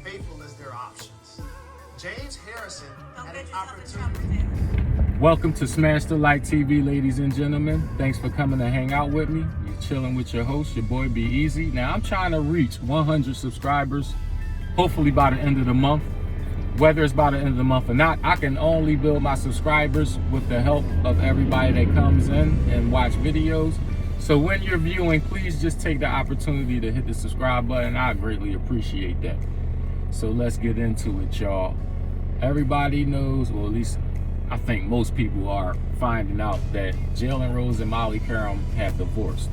faithful is their options. James Harrison had an opportunity. Welcome to SmashDaLikeTV, ladies and gentlemen. Thanks for coming to hang out with me. You're chilling with your host, your boy Be Easy. Now, I'm trying to reach 100 subscribers, hopefully by the end of the month. Whether it's by the end of the month or not, I can only build my subscribers with the help of everybody that comes in and watch videos. So when you're viewing, please just take the opportunity to hit the subscribe button. I greatly appreciate that. So let's get into it, y'all. Everybody knows, or at least I think most people are finding out, that Jalen Rose and Molly Karam have divorced.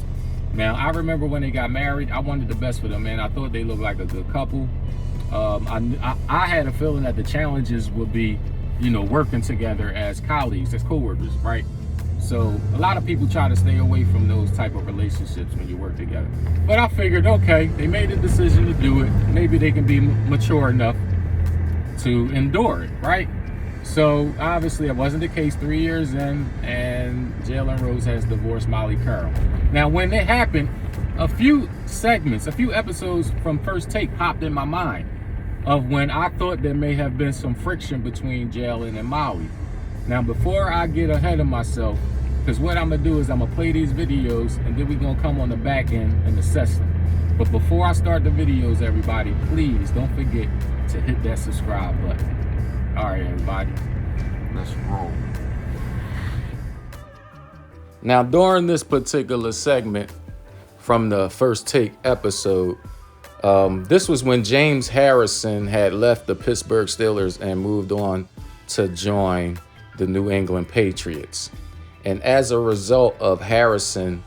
Now, I remember when they got married, I wanted the best for them, man. I thought they looked like a good couple. I had a feeling that the challenges would be, working together as colleagues, as co-workers, right? So a lot of people try to stay away from those type of relationships when you work together. But I figured, okay, they made the decision to do it. Maybe they can be mature enough to endure it, right? So obviously it wasn't the case 3 years in, and Jalen Rose has divorced Molly Karam. Now, when it happened, a few episodes from First Take popped in my mind of when I thought there may have been some friction between Jalen and Molly. Now, before I get ahead of myself, because what I'm going to do is I'm going to play these videos and then we're going to come on the back end and assess them. But before I start the videos, everybody, please don't forget to hit that subscribe button. All right, everybody, let's roll. Now, during this particular segment from the First Take episode, this was when James Harrison had left the Pittsburgh Steelers and moved on to join the New England Patriots. And as a result of Harrison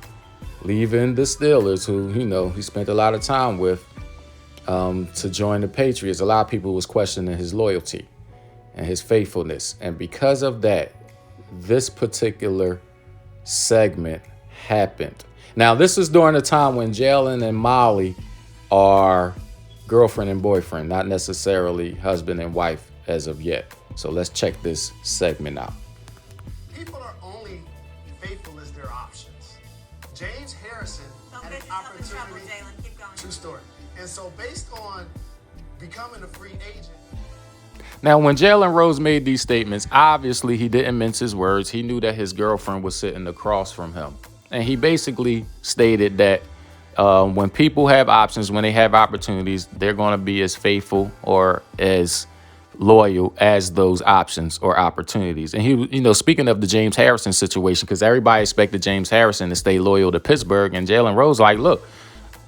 leaving the Steelers, who, he spent a lot of time with, to join the Patriots, a lot of people was questioning his loyalty and his faithfulness. And because of that, this particular segment happened. Now, this is during a time when Jalen and Molly are girlfriend and boyfriend, not necessarily husband and wife as of yet. So let's check this segment out. People are only faithful as their options. James Harrison had an opportunity. Jalen, keep going. True story. And so based on becoming a free agent. Now, when Jalen Rose made these statements, obviously he didn't mince his words. He knew that his girlfriend was sitting across from him. And he basically stated that when people have options, when they have opportunities, they're going to be as faithful or as loyal as those options or opportunities. And he, speaking of the James Harrison situation, because everybody expected James Harrison to stay loyal to Pittsburgh, and Jalen Rose, look,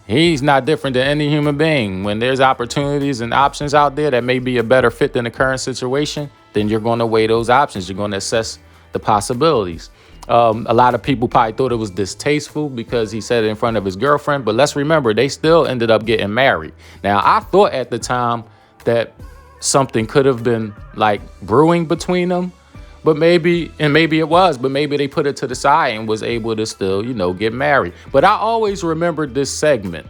he's not different than any human being. When there's opportunities and options out there that may be a better fit than the current situation, then you're going to weigh those options. You're going to assess the possibilities. A lot of people probably thought it was distasteful because he said it in front of his girlfriend, but let's remember, they still ended up getting married. Now, I thought at the time that something could have been brewing between them, but maybe it was, but maybe they put it to the side and was able to still, get married. But I always remembered this segment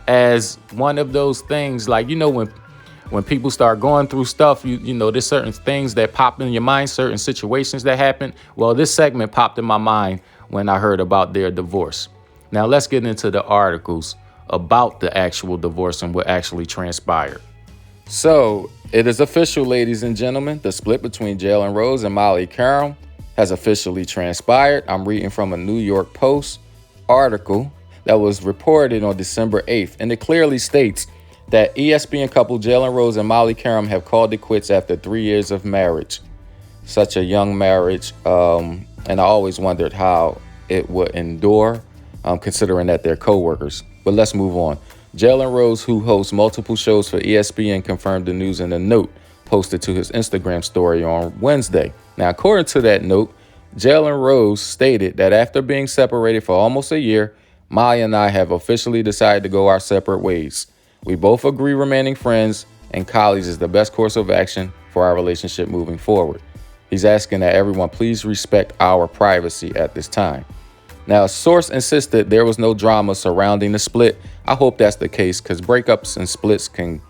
as one of those things, when people start going through stuff, there's certain things that pop in your mind, certain situations that happen. Well, this segment popped in my mind when I heard about their divorce. Now, let's get into the articles about the actual divorce and what actually transpired. So, it is official, ladies and gentlemen. The split between Jalen Rose and Molly Karam has officially transpired. I'm reading from a New York Post article that was reported on December 8th, and it clearly states that ESPN couple Jalen Rose and Molly Karam have called it quits after 3 years of marriage. Such a young marriage, and I always wondered how it would endure, considering that they're co-workers. But let's move on. Jalen Rose, who hosts multiple shows for ESPN, confirmed the news in a note posted to his Instagram story on Wednesday. Now, according to that note, Jalen Rose stated that after being separated for almost a year, Molly and I have officially decided to go our separate ways. We both agree remaining friends and colleagues is the best course of action for our relationship moving forward. He's asking that everyone please respect our privacy at this time. Now, a source insisted there was no drama surrounding the split. I hope that's the case, because breakups and splits can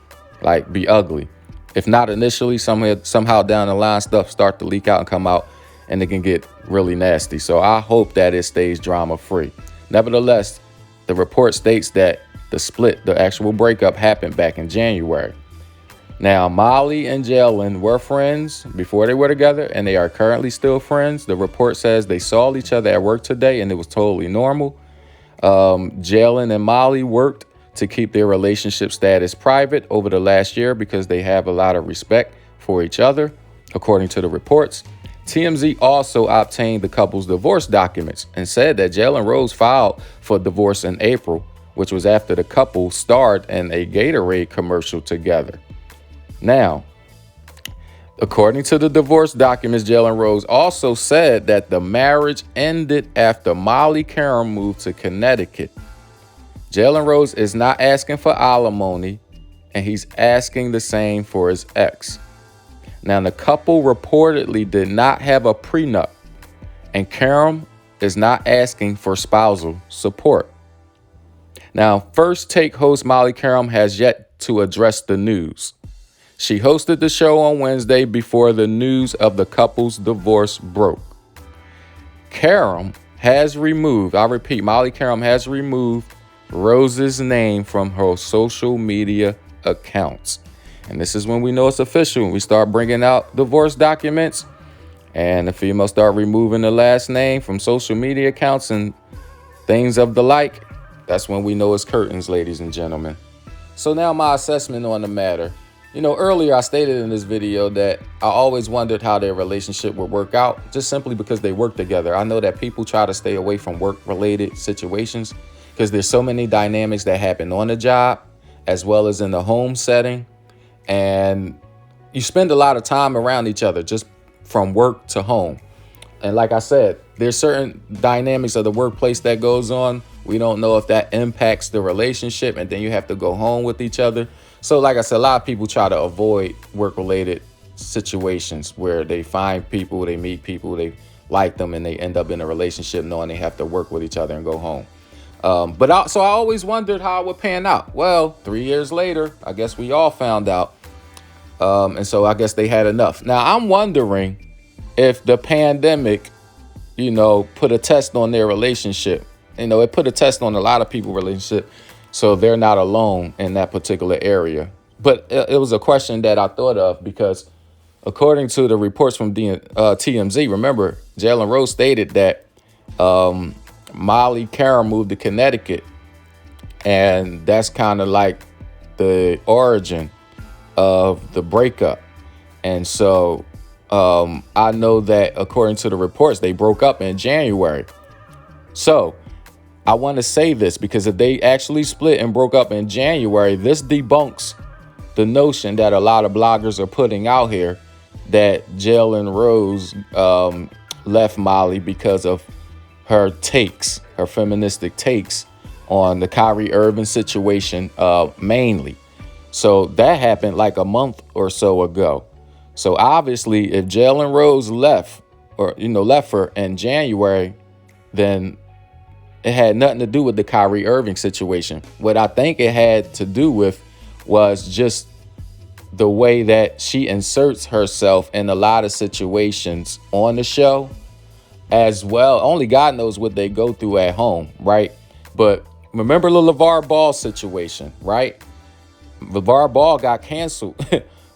be ugly. If not initially, somehow down the line, stuff start to leak out and come out, and it can get really nasty. So I hope that it stays drama free. Nevertheless, the report states that the split, the actual breakup, happened back in January. Now, Molly and Jalen were friends before they were together, and they are currently still friends. The report says they saw each other at work today, and it was totally normal. Jalen and Molly worked to keep their relationship status private over the last year because they have a lot of respect for each other, according to the reports. TMZ also obtained the couple's divorce documents and said that Jalen Rose filed for divorce in April, which was after the couple starred in a Gatorade commercial together. Now, according to the divorce documents, Jalen Rose also said that the marriage ended after Molly Karam moved to Connecticut. Jalen Rose is not asking for alimony, and he's asking the same for his ex. Now, the couple reportedly did not have a prenup, and Karam is not asking for spousal support. Now, First Take host Molly Karam has yet to address the news. She hosted the show on Wednesday before the news of the couple's divorce broke. Karam has removed, I repeat, Molly Karam has removed Rose's name from her social media accounts. And this is when we know it's official. When we start bringing out divorce documents and the female start removing the last name from social media accounts and things of the like, that's when we know it's curtains, ladies and gentlemen. So now my assessment on the matter. You know, earlier I stated in this video that I always wondered how their relationship would work out, just simply because they work together. I know that people try to stay away from work-related situations because there's so many dynamics that happen on the job as well as in the home setting. And you spend a lot of time around each other just from work to home. And like I said, there's certain dynamics of the workplace that goes on. We don't know if that impacts the relationship, and then you have to go home with each other. So like I said, a lot of people try to avoid work-related situations where they find people, they meet people, they like them, and they end up in a relationship knowing they have to work with each other and go home. So I always wondered how it would pan out. Well, 3 years later, I guess we all found out. And so I guess they had enough. Now, I'm wondering if the pandemic, put a test on their relationship. It put a test on a lot of people's relationship. So they're not alone in that particular area. But it was a question that I thought of because according to the reports from TMZ, remember, Jalen Rose stated that Molly Karam moved to Connecticut. And that's kind of like the origin of the breakup. And so I know that according to the reports, they broke up in January. So I want to say this because if they actually split and broke up in January, this debunks the notion that a lot of bloggers are putting out here that Jalen Rose left Molly because of her takes, her feministic takes on the Kyrie Irving situation mainly. So that happened like a month or so ago. So obviously, if Jalen Rose left her in January, then it had nothing to do with the Kyrie Irving situation. What I think it had to do with was just the way that she inserts herself in a lot of situations on the show as well. Only God knows what they go through at home, right? But remember the LeVar Ball situation, right? LeVar Ball got canceled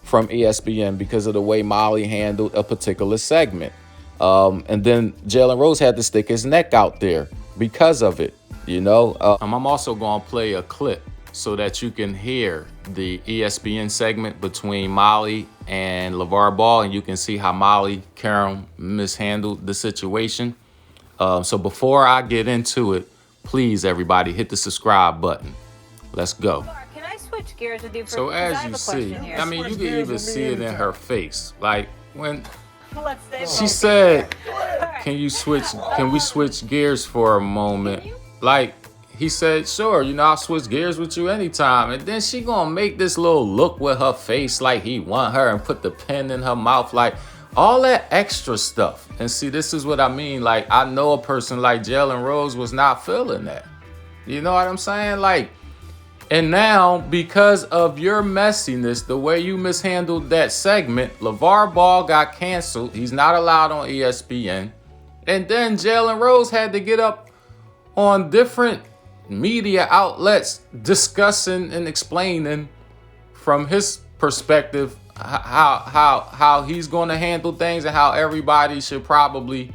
from ESPN because of the way Molly handled a particular segment. And then Jalen Rose had to stick his neck out there because of it, I'm also going to play a clip so that you can hear the ESPN segment between Molly and LeVar Ball, and you can see how Molly Karam mishandled the situation. So before I get into it, please, everybody, hit the subscribe button. Let's go. Can I switch gears with you? So as you see, you can even see it in her face. Like when she said, can we switch gears for a moment? Like he said, sure, I'll switch gears with you anytime. And then she gonna make this little look with her face like he want her and put the pen in her mouth, like all that extra stuff. And see, this is what I mean. Like, I know a person like Jalen Rose was not feeling that. You know what I'm saying? Like, and now, because of your messiness, the way you mishandled that segment, LeVar Ball got canceled. He's not allowed on ESPN. And then Jalen Rose had to get up on different media outlets discussing and explaining from his perspective, how he's going to handle things, and how everybody should probably,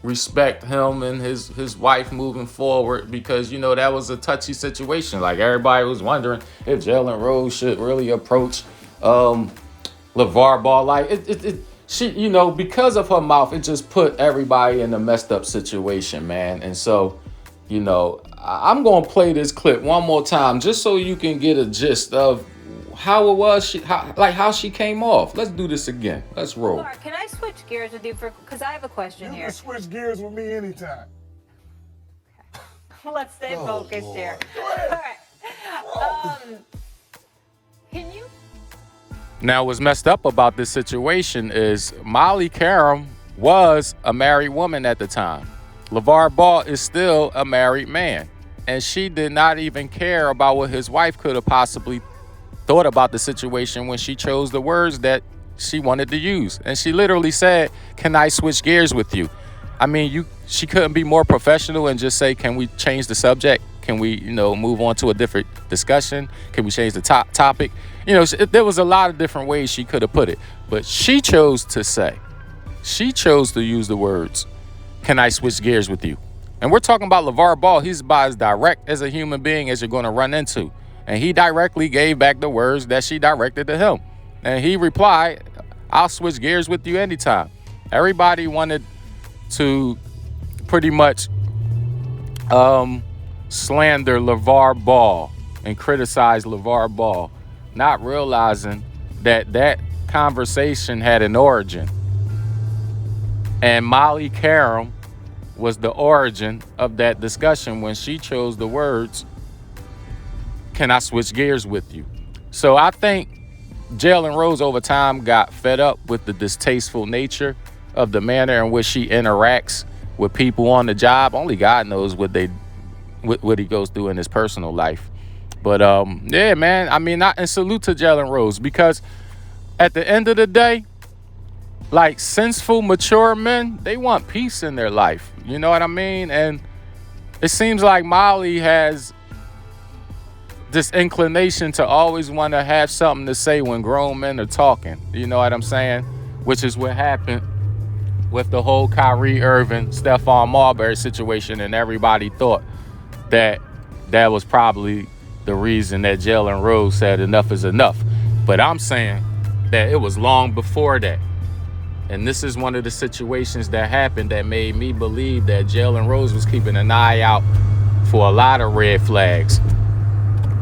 respect him and his wife moving forward, because that was a touchy situation. Like, everybody was wondering if Jalen Rose should really approach LeVar Ball. Like, she, because of her mouth, it just put everybody in a messed up situation, man. And so, I'm gonna play this clip one more time just so you can get a gist of how it was, how she came off. Let's do this again. Let's roll. Mark, can I switch gears with you because I have a question You here. can switch gears with me anytime. Let's stay focused here. All right. Can you? Now, what's messed up about this situation is Molly Karam was a married woman at the time. LeVar Ball is still a married man. And she did not even care about what his wife could have possibly thought about the situation when she chose the words that she wanted to use. And she literally said, "Can I switch gears with you?" I mean, she couldn't be more professional and just say, "Can we change the subject? Can we, move on to a different discussion? Can we change the topic?" There was a lot of different ways she could have put it. But she chose to use the words, "Can I switch gears with you?" And we're talking about LeVar Ball. He's about as direct as a human being as you're going to run into. And he directly gave back the words that she directed to him. And he replied, "I'll switch gears with you anytime." Everybody wanted to pretty much slander LeVar Ball and criticize LeVar Ball, not realizing that conversation had an origin. And Molly Karam was the origin of that discussion when she chose the words, "Can I switch gears with you?" So I think Jalen Rose over time got fed up with the distasteful nature of the manner in which she interacts with people on the job. Only God knows what he goes through in his personal life. But yeah, man, I mean, and salute to Jalen Rose, because at the end of the day, like, sinful, mature men, they want peace in their life. You know what I mean? And it seems like Molly has this inclination to always want to have something to say when grown men are talking. You know what I'm saying? Which is what happened with the whole Kyrie Irving, Stephon Marbury situation, and everybody thought that was probably the reason that Jalen Rose said enough is enough. But I'm saying that it was long before that. And this is one of the situations that happened that made me believe that Jalen Rose was keeping an eye out for a lot of red flags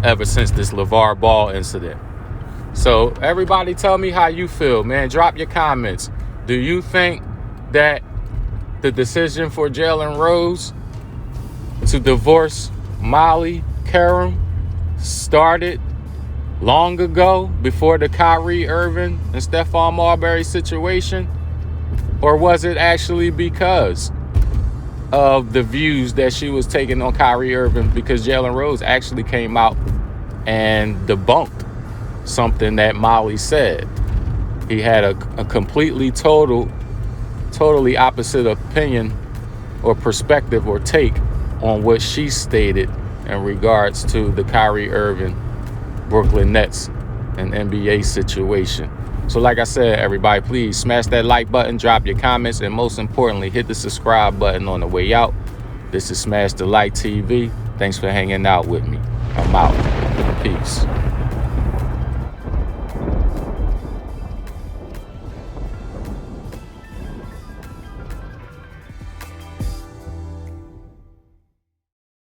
ever since this LeVar Ball incident. So everybody tell me how you feel, man. Drop your comments. Do you think that the decision for Jalen Rose to divorce Molly Karam started long ago, before the Kyrie Irving and Stephon Marbury situation? Or was it actually because of the views that she was taking on Kyrie Irving? Because Jalen Rose actually came out and debunked something that Molly said. He had a completely, totally opposite opinion or perspective or take on what she stated in regards to the Kyrie Irving, Brooklyn Nets, and NBA situation. So like I said, everybody, please smash that like button, drop your comments, and most importantly, hit the subscribe button on the way out. This is SmashDaLikeTV. Thanks for hanging out with me. I'm out. Peace.